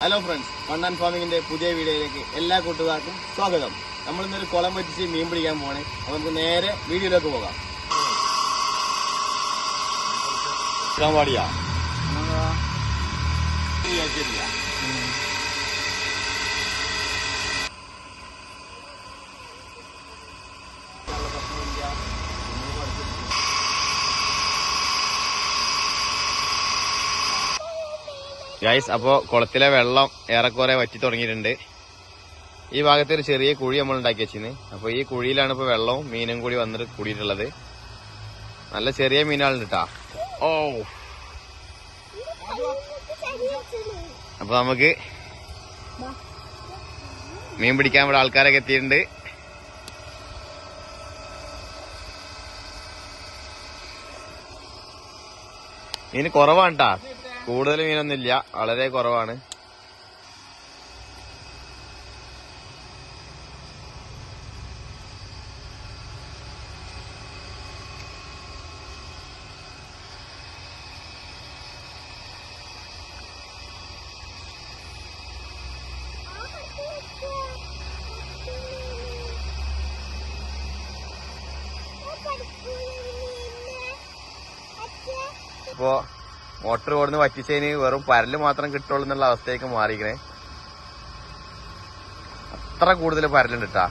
Hello friends, fun and ഫാമിങ്ങിന്റെ പുതിയ വീഡിയോയിലേക്ക് എല്ലാ കൂട്ടുകാർക്കും സ്വാഗതം. നമ്മൾ ഇന്നൊരു കുളം പറ്റിച്ച് മീൻ പിടിക്കാൻ പോവാണ്. അപ്പൊ നമുക്ക് നേരെ വീഡിയോയിലേക്ക് പോകാം. പാടിയാ ഗൈസ്, അപ്പോ കുളത്തിലെ വെള്ളം ഏറെക്കുറെ വറ്റി തുടങ്ങിയിട്ടുണ്ട്. ഈ ഭാഗത്ത് ഒരു ചെറിയ കുഴി നമ്മൾ ഉണ്ടാക്കി വെച്ചിന്. അപ്പൊ ഈ കുഴിയിലാണ് ഇപ്പൊ വെള്ളവും മീനും കൂടി വന്നിട്ട് കൂടിയിട്ടുള്ളത്. നല്ല ചെറിയ മീനുകളുണ്ട് കേട്ടാ. ഓ, അപ്പൊ നമുക്ക് മീൻ പിടിക്കാൻ ഇവിടെ ആൾക്കാരൊക്കെ എത്തിയിട്ടുണ്ട്. മീന് കുറവാണ് കേട്ടാ, കൂടുതൽ മീനൊന്നുമില്ല, വളരെ കുറവാണ്. ഇപ്പോ മോട്ടർ കൊടുന്ന് വറ്റിച്ചതിന് വെറും പരല് മാത്രം കിട്ടുള്ളൂ എന്നുള്ള അവസ്ഥയൊക്കെ മാറിക്കണേ. അത്ര കൂടുതൽ പരലുണ്ട് കേട്ടാ.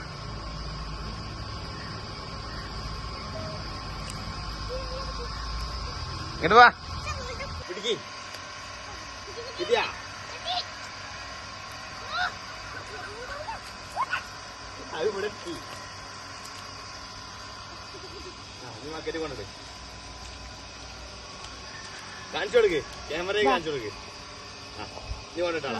ഇങ്ങോട്ട് വാ, പിടിക്ക്. അത് ഇവിടെ മാർക്കറ്റ് കൊണ്ടത് കാണിച്ചു കൊടുക്ക്, ക്യാമറയെ കാണിച്ചു കൊടുക്ക്. നീ കൊണ്ടിട്ടാണ്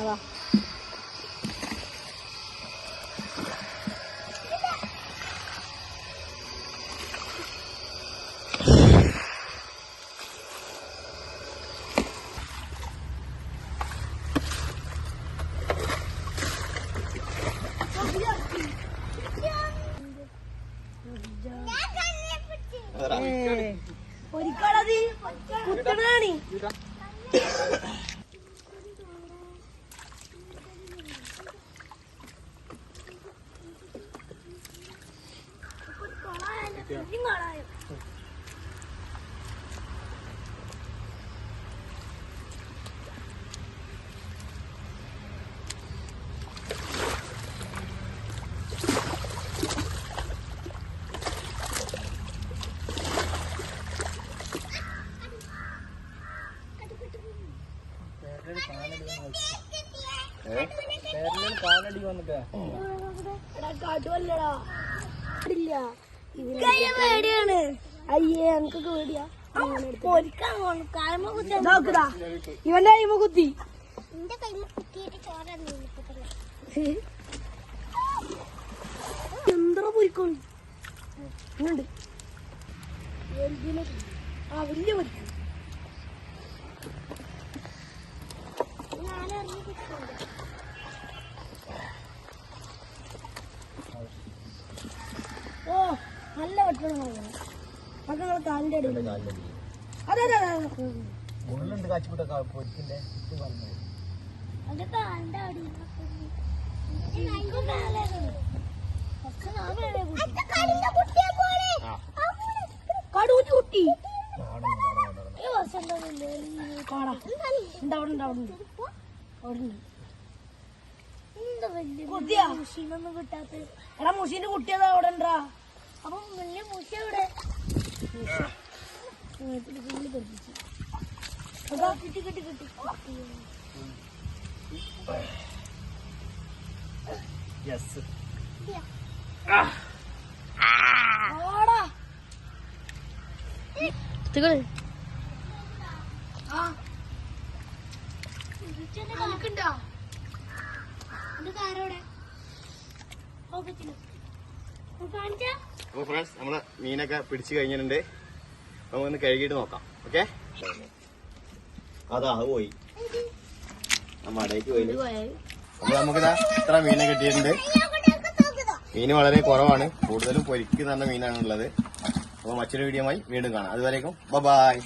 അയ്യേ, എനിക്ക് പേടിയാ. ഇവന്റെ കൈമ കുത്തി എന്താ പൊരിക്കോണ്ട് ആ വലിയ പൊരിക്കും. ഓ, നല്ല വെട്ടണം. മക്കളെ കാലിന്റെ അടി. അതെ അതെ മുള്ളുണ്ട്, കാച്ചിപ്പിട്ട പൊരിക്കില്ലേ. അത് കാലിന്റെ അടി. കടൂറ്റി കുട്ടി മുഷീനൊന്നും കിട്ടാത്ത. എടാ, മുഷീന്റെ കുട്ടിയതാ അവിടെ ഉണ്ടാ. അപ്പൊ വലിയ മുഷ അവിടെ അപ്പൊ ഫ്രണ്ട്സ്, നമ്മള് മീനൊക്കെ പിടിച്ചു കഴിഞ്ഞിട്ടുണ്ട്. നമുക്കൊന്ന് കഴുകിയിട്ട് നോക്കാം. ഓക്കെ, അതാ അത് പോയി, നമ്മ അടയ്ക്ക് പോയി. അപ്പൊ നമുക്കിതാ ഇത്ര മീനെ കിട്ടിയിട്ടുണ്ട്. മീന് വളരെ കുറവാണ്, കൂടുതലും പൊരിക്ക് നല്ല മീനാണുള്ളത്. അപ്പൊ മറ്റൊരു വീഡിയോയുമായി വീണ്ടും കാണാം. അതുവരേക്കും ബൈ.